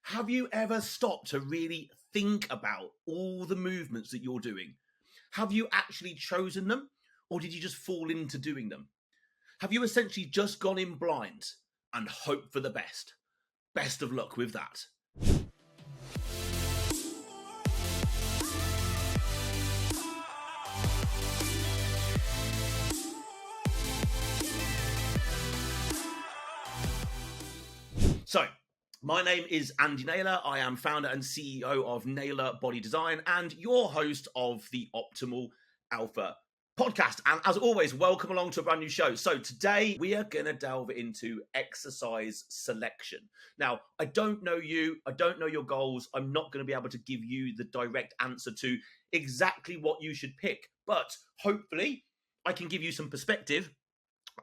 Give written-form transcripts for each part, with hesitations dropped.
Have you ever stopped to really think about all the movements that you're doing? Have you actually chosen them, or did you just fall into doing them? Have you essentially just gone in blind and hoped for the best? Best of luck with that. So, my name is Andy Naylor. I am founder and CEO of Naylor Body Design and your host of the Optimal Alpha podcast. And as always, welcome along to a brand new show. So today we are going to delve into exercise selection. Now, I don't know you. I don't know your goals. I'm not going to be able to give you the direct answer to exactly what you should pick. But hopefully I can give you some perspective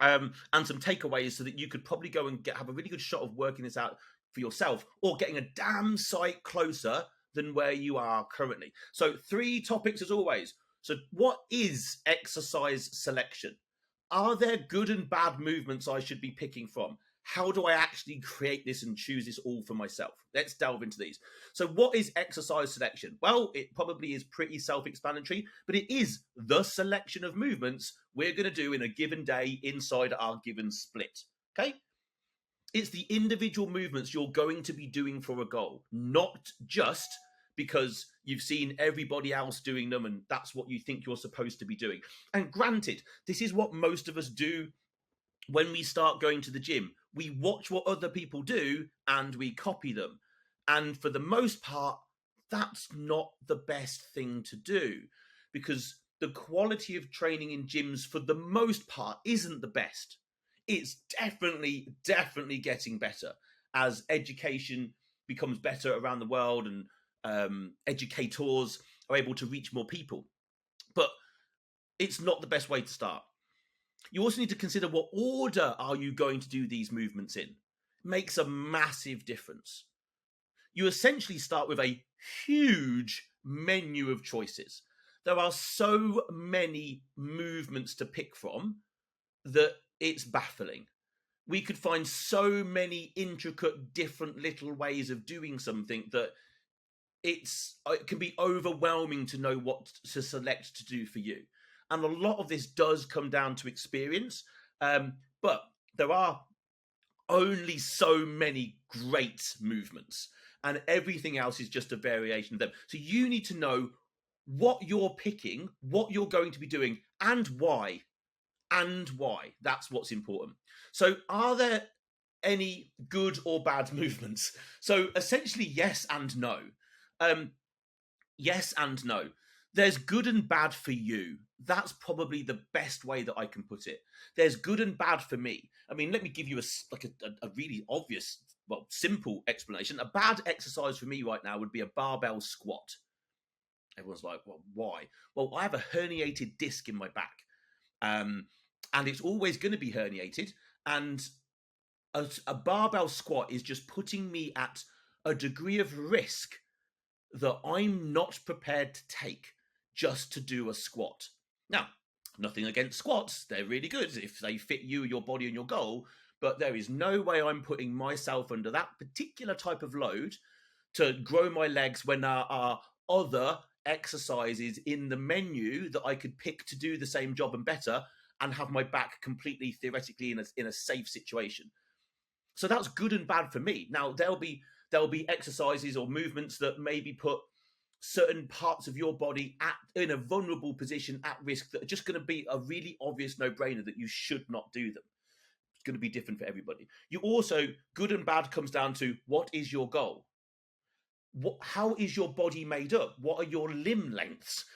and some takeaways so that you could probably go and have a really good shot of working this out for yourself or getting a damn sight closer than where you are currently. So 3 topics as always. So what is exercise selection? Are there good and bad movements I should be picking from? How do I actually create this and choose this all for myself? Let's delve into these. So what is exercise selection? Well, it probably is pretty self-explanatory, but it is the selection of movements we're going to do in a given day inside our given split, okay? It's the individual movements you're going to be doing for a goal, not just because you've seen everybody else doing them and that's what you think you're supposed to be doing. And granted, this is what most of us do when we start going to the gym. We watch what other people do and we copy them. And for the most part, that's not the best thing to do because the quality of training in gyms for the most part isn't the best. It's definitely getting better as education becomes better around the world and educators are able to reach more people. But it's not the best way to start. You also need to consider what order are you going to do these movements in. It makes a massive difference. You essentially start with a huge menu of choices. There are so many movements to pick from that it's baffling. We could find so many intricate, different little ways of doing something that it can be overwhelming to know what to select to do for you. And a lot of this does come down to experience, but there are only so many great movements, and everything else is just a variation of them. So you need to know what you're picking, what you're going to be doing, and why. And why. That's what's important. So are there any good or bad movements? So essentially, yes and no. Yes and no. There's good and bad for you. That's probably the best way that I can put it. There's good and bad for me. I mean, let me give you a really obvious, simple explanation. A bad exercise for me right now would be a barbell squat. Everyone's like, well, why? Well, I have a herniated disc in my back. And it's always going to be herniated. And a barbell squat is just putting me at a degree of risk that I'm not prepared to take just to do a squat. Now, nothing against squats. They're really good if they fit you, your body, and your goal. But there is no way I'm putting myself under that particular type of load to grow my legs when there are other exercises in the menu that I could pick to do the same job and better and have my back completely theoretically in a safe situation. So that's good and bad for me. Now, there'll be exercises or movements that maybe put certain parts of your body in a vulnerable position at risk that are just going to be a really obvious no-brainer that you should not do them. It's going to be different for everybody. You also, good and bad comes down to what is your goal? How is your body made up? What are your limb lengths?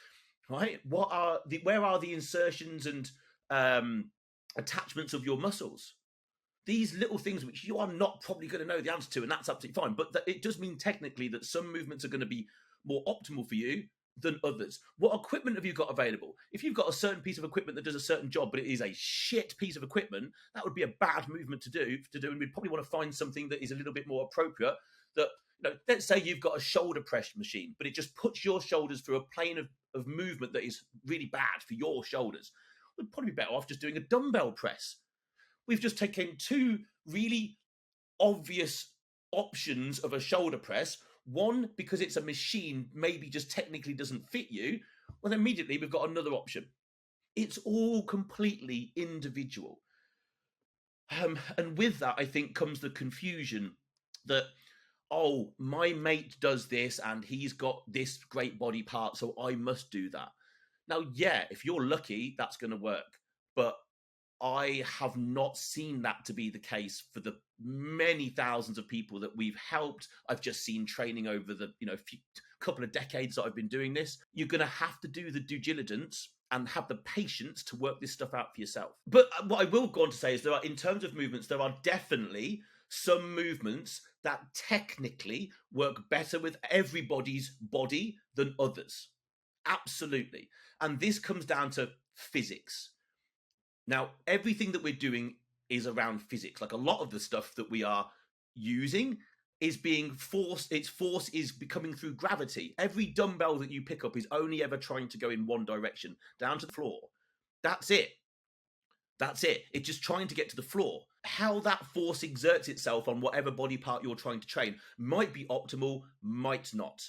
Right? Where are the insertions and attachments of your muscles? These little things which you are not probably going to know the answer to, and that's absolutely fine. But it does mean technically that some movements are going to be more optimal for you than others. What equipment have you got available? If you've got a certain piece of equipment that does a certain job, but it is a shit piece of equipment, that would be a bad movement to do, and we'd probably want to find something that is a little bit more appropriate. That, let's say you've got a shoulder press machine, but it just puts your shoulders through a plane of movement that is really bad for your shoulders. We'd probably be better off just doing a dumbbell press. We've just taken 2 really obvious options of a shoulder press. One, because it's a machine, maybe just technically doesn't fit you. Well, immediately we've got another option. It's all completely individual. And with that, I think comes the confusion that, oh, my mate does this and he's got this great body part, so I must do that. Now, yeah, if you're lucky, that's going to work. But I have not seen that to be the case for the many thousands of people that we've helped. I've just seen training over the couple of decades that I've been doing this. You're going to have to do the due diligence and have the patience to work this stuff out for yourself. But what I will go on to say is in terms of movements, there are definitely some movements that technically work better with everybody's body than others. Absolutely. And this comes down to physics. Now, everything that we're doing is around physics. Like a lot of the stuff that we are using is being forced. Its force is coming through gravity. Every dumbbell that you pick up is only ever trying to go in one direction, down to the floor. That's it. That's it. It's just trying to get to the floor. How that force exerts itself on whatever body part you're trying to train might be optimal, might not.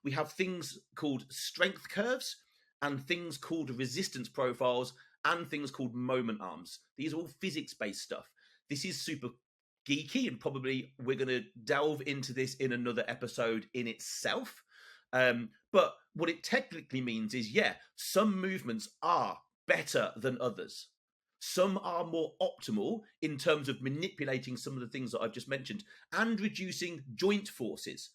We have things called strength curves and things called resistance profiles and things called moment arms. These are all physics-based stuff. This is super geeky, and probably we're going to delve into this in another episode in itself. But what it technically means is, yeah, some movements are better than others. Some are more optimal in terms of manipulating some of the things that I've just mentioned and reducing joint forces.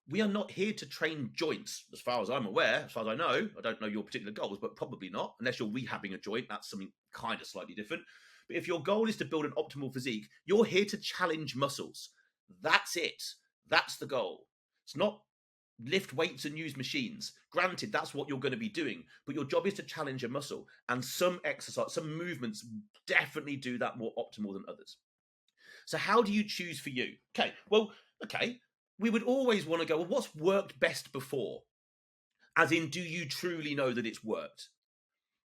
We are not here to train joints, as far as I'm aware, as far as I know. I don't know your particular goals, but probably not. Unless you're rehabbing a joint, that's something kind of slightly different. But if your goal is to build an optimal physique, you're here to challenge muscles. That's it. That's the goal. It's not lift weights and use machines. Granted, that's what you're going to be doing, but your job is to challenge a muscle. And some exercise, some movements definitely do that more optimal than others. So how do you choose for you? Okay. We would always want to go, well, what's worked best before? As in, do you truly know that it's worked?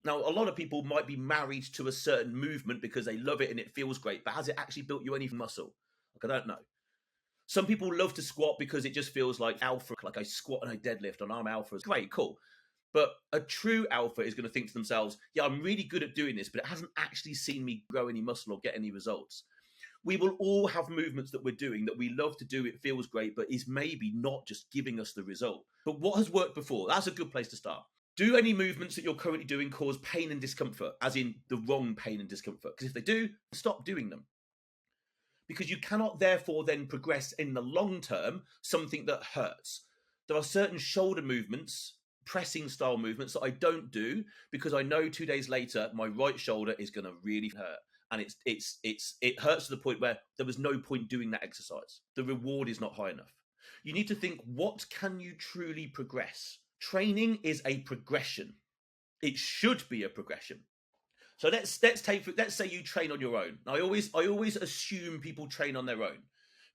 Now, a lot of people might be married to a certain movement because they love it and it feels great, but has it actually built you any muscle? Like, I don't know. Some people love to squat because it just feels like alpha, like I squat and I deadlift and I'm alpha. Great, cool. But a true alpha is going to think to themselves, yeah, I'm really good at doing this, but it hasn't actually seen me grow any muscle or get any results. We will all have movements that we're doing that we love to do. It feels great, but is maybe not just giving us the result. But what has worked before? That's a good place to start. Do any movements that you're currently doing cause pain and discomfort, as in the wrong pain and discomfort? Because if they do, stop doing them. Because you cannot therefore then progress in the long term something that hurts. There are certain shoulder movements, pressing style movements that I don't do because I know 2 days later my right shoulder is going to really hurt. And it hurts to the point where there was no point doing that exercise. The reward is not high enough. You need to think, what can you truly progress? Training is a progression. It should be a progression. So let's say you train on your own. Now, I always assume people train on their own,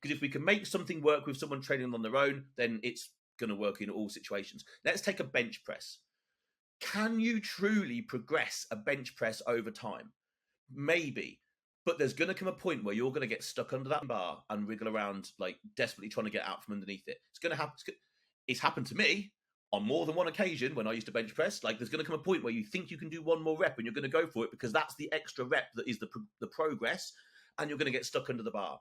because if we can make something work with someone training on their own, then it's going to work in all situations. Let's take a bench press. Can you truly progress a bench press over time? Maybe, but there's going to come a point where you're going to get stuck under that bar and wriggle around, like desperately trying to get out from underneath it. It's going to happen. It's happened to me on more than one occasion when I used to bench press. Like, there's going to come a point where you think you can do one more rep and you're going to go for it because that's the extra rep that is the progress, and you're going to get stuck under the bar.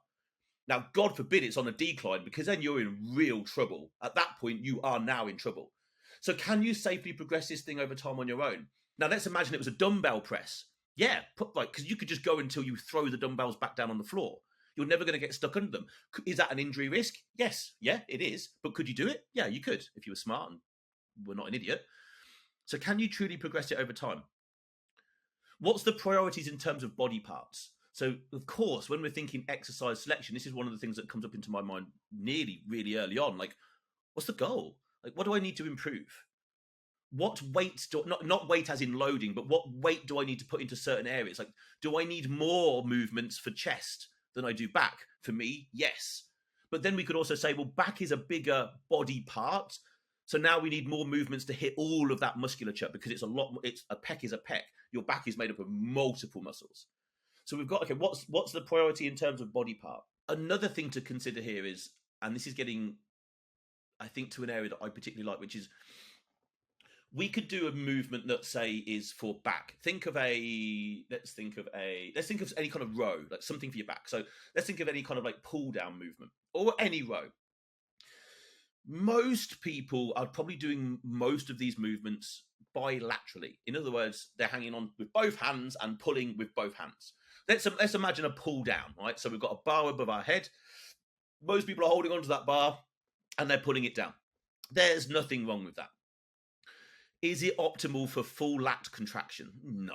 Now, God forbid it's on a decline, because then you're in real trouble. At that point, you are now in trouble. So can you safely progress this thing over time on your own? Now, let's imagine it was a dumbbell press. Yeah, because you could just go until you throw the dumbbells back down on the floor. You're never going to get stuck under them. Is that an injury risk? Yes, yeah, it is. But could you do it? Yeah, you could, if you were smart and were not an idiot. So can you truly progress it over time? What's the priorities in terms of body parts? So, of course, when we're thinking exercise selection, this is one of the things that comes up into my mind really early on. Like, what's the goal? Like, what do I need to improve? What weight not weight as in loading, but what weight do I need to put into certain areas? Like, do I need more movements for chest than I do back? For me, yes. But then we could also say, well, back is a bigger body part, so now we need more movements to hit all of that musculature, because it's a pec is a pec. Your back is made up of multiple muscles. So we've got, okay, what's the priority in terms of body part? another thing to consider here is, and this is getting, I think, to an area that I particularly like, which is we could do a movement that, say, is for back. Let's think of any kind of row, like something for your back. So let's think of any kind of like pull down movement or any row. Most people are probably doing most of these movements bilaterally. In other words, they're hanging on with both hands and pulling with both hands. Let's imagine a pull down, right? So we've got a bar above our head. Most people are holding onto that bar and they're pulling it down. There's nothing wrong with that. Is it optimal for full lat contraction? No.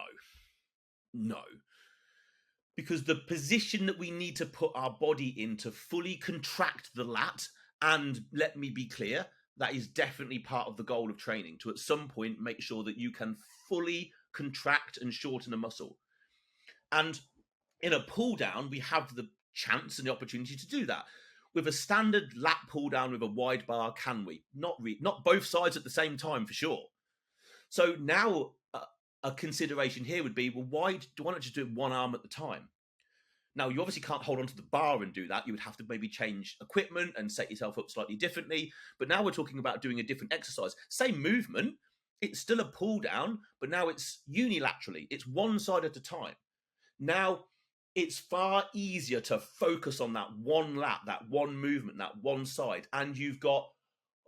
Because the position that we need to put our body in to fully contract the lat, and let me be clear, that is definitely part of the goal of training, to at some point make sure that you can fully contract and shorten a muscle. And in a pull down, we have the chance and the opportunity to do that. With a standard lat pull down with a wide bar, can we? Not both sides at the same time, for sure. So now a consideration here would be, well, why not just do it one arm at the time? Now, you obviously can't hold onto the bar and do that. You would have to maybe change equipment and set yourself up slightly differently. But now we're talking about doing a different exercise. Same movement, it's still a pull down, but now it's unilaterally. It's one side at a time. Now, it's far easier to focus on that one lat, that one movement, that one side, and you've got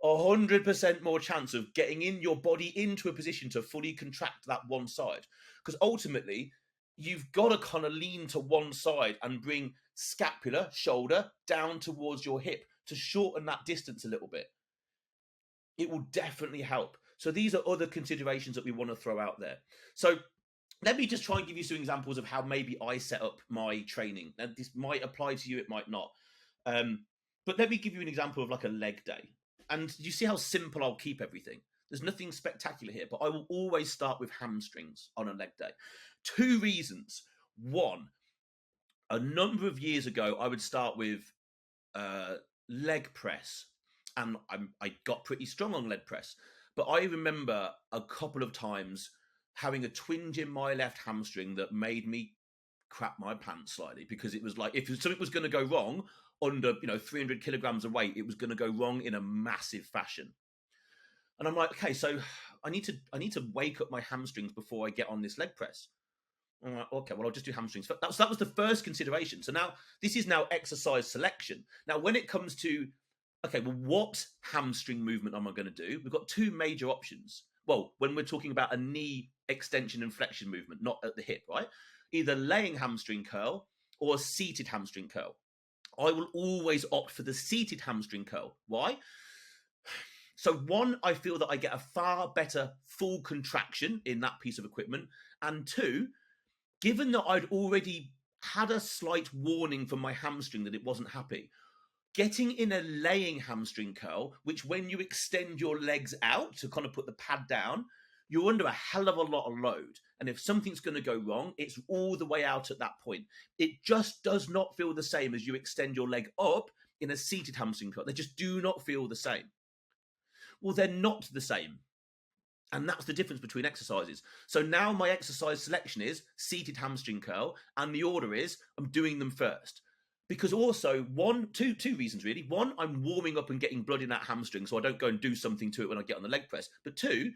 100% more chance of getting your body into a position to fully contract that one side. Because ultimately, you've got to kind of lean to one side and bring scapula, shoulder, down towards your hip to shorten that distance a little bit. It will definitely help. So these are other considerations that we want to throw out there. So let me just try and give you some examples of how maybe I set up my training. And this might apply to you, it might not. But let me give you an example of like a leg day. And you see how simple I'll keep everything. There's nothing spectacular here, but I will always start with hamstrings on a leg day. 2 reasons. One, a number of years ago, I would start with leg press. And I got pretty strong on leg press. But I remember a couple of times having a twinge in my left hamstring that made me crap my pants slightly, because it was like, if something was going to go wrong under 300 kilograms of weight, it was going to go wrong in a massive fashion. And I'm like, okay, so I need to wake up my hamstrings before I get on this leg press. I'm like, okay, well, I'll just do hamstrings. That was the first consideration. So now this is now exercise selection. Now, when it comes to, okay, well, what hamstring movement am I going to do? We've got 2 major options. Well, when we're talking about a knee extension and flexion movement, not at the hip, right? Either laying hamstring curl or a seated hamstring curl. I will always opt for the seated hamstring curl. Why? So one, I feel that I get a far better full contraction in that piece of equipment. And 2, given that I'd already had a slight warning from my hamstring that it wasn't happy, getting in a laying hamstring curl, which when you extend your legs out to kind of put the pad down, you're under a hell of a lot of load. And if something's going to go wrong, it's all the way out at that point. It just does not feel the same as you extend your leg up in a seated hamstring curl. They just do not feel the same. Well, they're not the same. And that's the difference between exercises. So now my exercise selection is seated hamstring curl, and the order is I'm doing them first. Because also, two reasons really. One, I'm warming up and getting blood in that hamstring so I don't go and do something to it when I get on the leg press. But 2,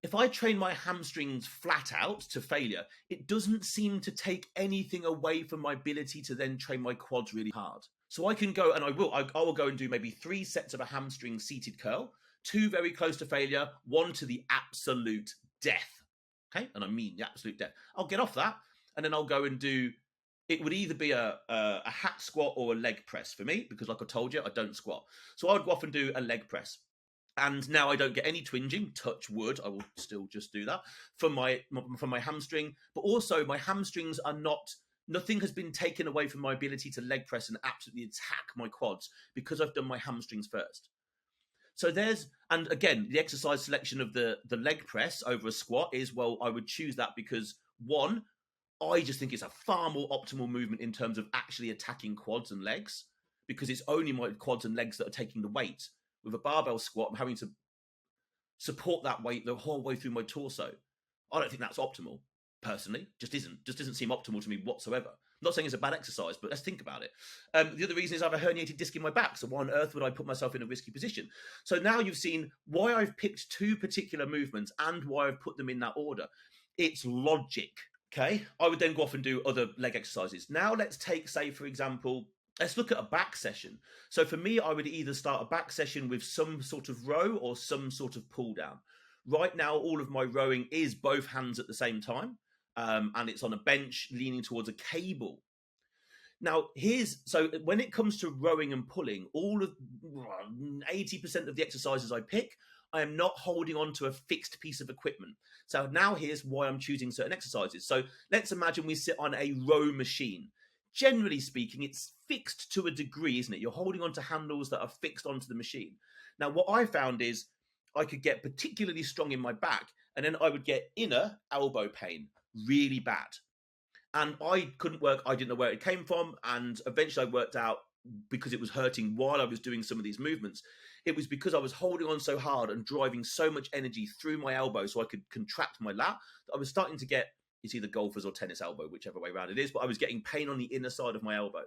if I train my hamstrings flat out to failure, it doesn't seem to take anything away from my ability to then train my quads really hard. So I can go, and I will go and do maybe 3 sets of a hamstring seated curl, 2 very close to failure, 1 to the absolute death. Okay, and I mean the absolute death. I'll get off that, and then I'll go and do. It would either be a hat squat or a leg press for me, because like I told you, I don't squat. So I would go off and do a leg press. And now I don't get any twinging, touch wood, I will still just do that, from my hamstring. But also my hamstrings are nothing has been taken away from my ability to leg press and absolutely attack my quads because I've done my hamstrings first. So and again, the exercise selection of the leg press over a squat is, well, I would choose that because 1, I just think it's a far more optimal movement in terms of actually attacking quads and legs, because it's only my quads and legs that are taking the weight. With a barbell squat, I'm having to support that weight the whole way through my torso. I don't think that's optimal, personally. Just doesn't seem optimal to me whatsoever. not saying it's a bad exercise, but let's think about it. The other reason is I have a herniated disc in my back. So why on earth would I put myself in a risky position? So now you've seen why I've picked two particular movements and why I've put them in that order. It's logic, okay? I would then go off and do other leg exercises. Now let's take, say, for example, let's look at a back session. So for me, I would either start a back session with some sort of row or some sort of pull down. Right now, all of my rowing is both hands at the same time. And it's on a bench leaning towards a cable. Now, so when it comes to rowing and pulling, all of 80% of the exercises I pick, I am not holding on to a fixed piece of equipment. So now here's why I'm choosing certain exercises. So let's imagine we sit on a row machine. Generally speaking, it's fixed to a degree, isn't it? You're holding on to handles that are fixed onto the machine. Now, what I found is I could get particularly strong in my back, and then I would get inner elbow pain really bad. And I couldn't work, I didn't know where it came from. And eventually I worked out, because it was hurting while I was doing some of these movements, it was because I was holding on so hard and driving so much energy through my elbow so I could contract my lat, that I was starting to get, it's either golfer's or tennis elbow, whichever way around it is, but I was getting pain on the inner side of my elbow.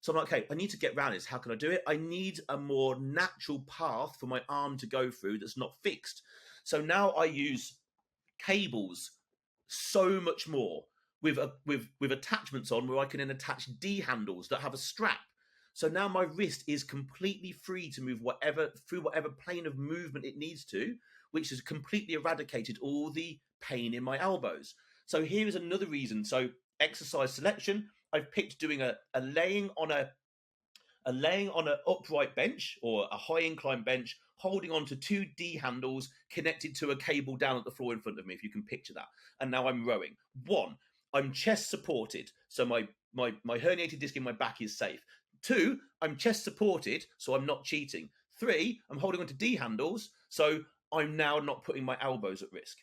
So I'm like, okay, I need to get around this. How can I do it? I need a more natural path for my arm to go through that's not fixed. So now I use cables so much more with attachments on where I can then attach D handles that have a strap. So now my wrist is completely free to move through whatever plane of movement it needs to, which has completely eradicated all the pain in my elbows. So here is another reason. So exercise selection, I've picked doing a laying on an upright bench or a high incline bench, holding on to two D handles connected to a cable down at the floor in front of me, if you can picture that. And now I'm rowing. 1, I'm chest supported, so my herniated disc in my back is safe. 2, I'm chest supported, so I'm not cheating. 3, I'm holding on to D handles, so I'm now not putting my elbows at risk.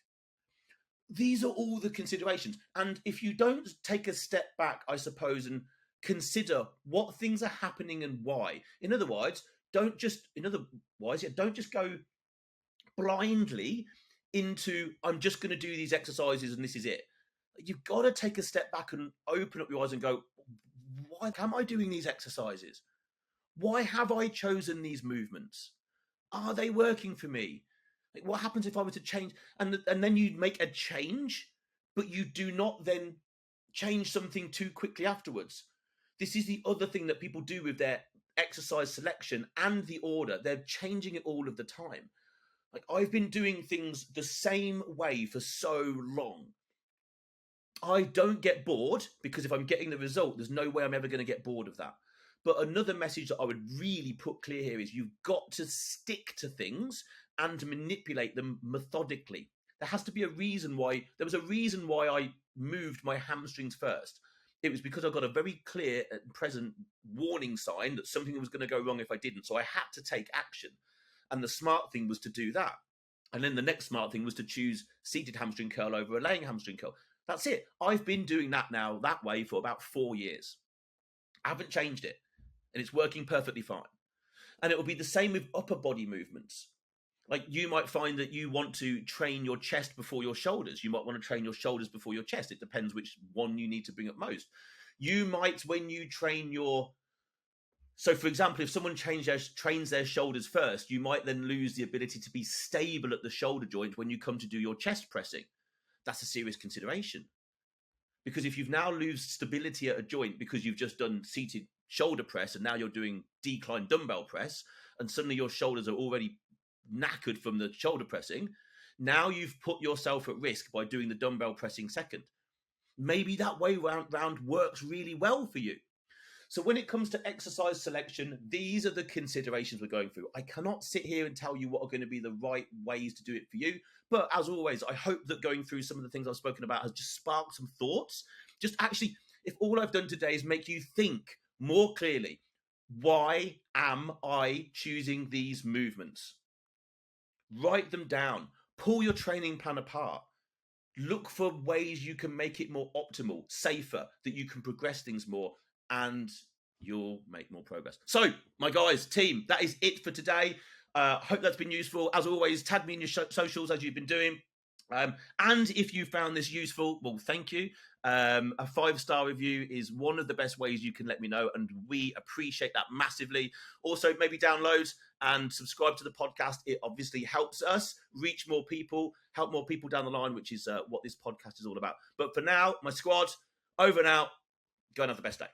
These are all the considerations. And if you don't take a step back, I suppose, and consider what things are happening and why. In other words, don't just go blindly into, I'm just going to do these exercises and this is it. You've got to take a step back and open up your eyes and go, why am I doing these exercises? Why have I chosen these movements? Are they working for me? Like, what happens if I were to change? And then you make a change, but you do not then change something too quickly afterwards. This is the other thing that people do with their exercise selection and the order. They're changing it all of the time. Like, I've been doing things the same way for so long. I don't get bored, because if I'm getting the result, there's no way I'm ever going to get bored of that. But another message that I would really put clear here is you've got to stick to things and manipulate them methodically. There has to be a reason why. There was a reason why I moved my hamstrings first. It was because I got a very clear and present warning sign that something was going to go wrong if I didn't. So I had to take action. And the smart thing was to do that. And then the next smart thing was to choose seated hamstring curl over a laying hamstring curl. That's it. I've been doing that now that way for about 4 years. I haven't changed it. And it's working perfectly fine. And it will be the same with upper body movements. Like, you might find that you want to train your chest before your shoulders. You might want to train your shoulders before your chest. It depends which one you need to bring up most. You might, when you train so for example, if someone trains their shoulders first, you might then lose the ability to be stable at the shoulder joint when you come to do your chest pressing. That's a serious consideration. Because if you've now lost stability at a joint because you've just done seated shoulder press and now you're doing decline dumbbell press, and suddenly your shoulders are already knackered from the shoulder pressing, now you've put yourself at risk by doing the dumbbell pressing second. Maybe that way round works really well for you. So when it comes to exercise selection, these are the considerations we're going through. I cannot sit here and tell you what are going to be the right ways to do it for you. But as always, I hope that going through some of the things I've spoken about has just sparked some thoughts. Just actually, if all I've done today is make you think more clearly, why am I choosing these movements? Write them down. Pull your training plan apart. Look for ways you can make it more optimal, safer, that you can progress things more, and you'll make more progress. So, my guys, team, that is it for today. Hope that's been useful. As always, tag me in your socials as you've been doing. And if you found this useful, well, thank you. A 5-star review is one of the best ways you can let me know, and we appreciate that massively. Also, maybe download and subscribe to the podcast. It obviously helps us reach more people, help more people down the line, which is what this podcast is all about. But for now, my squad, over and out. Go and have the best day.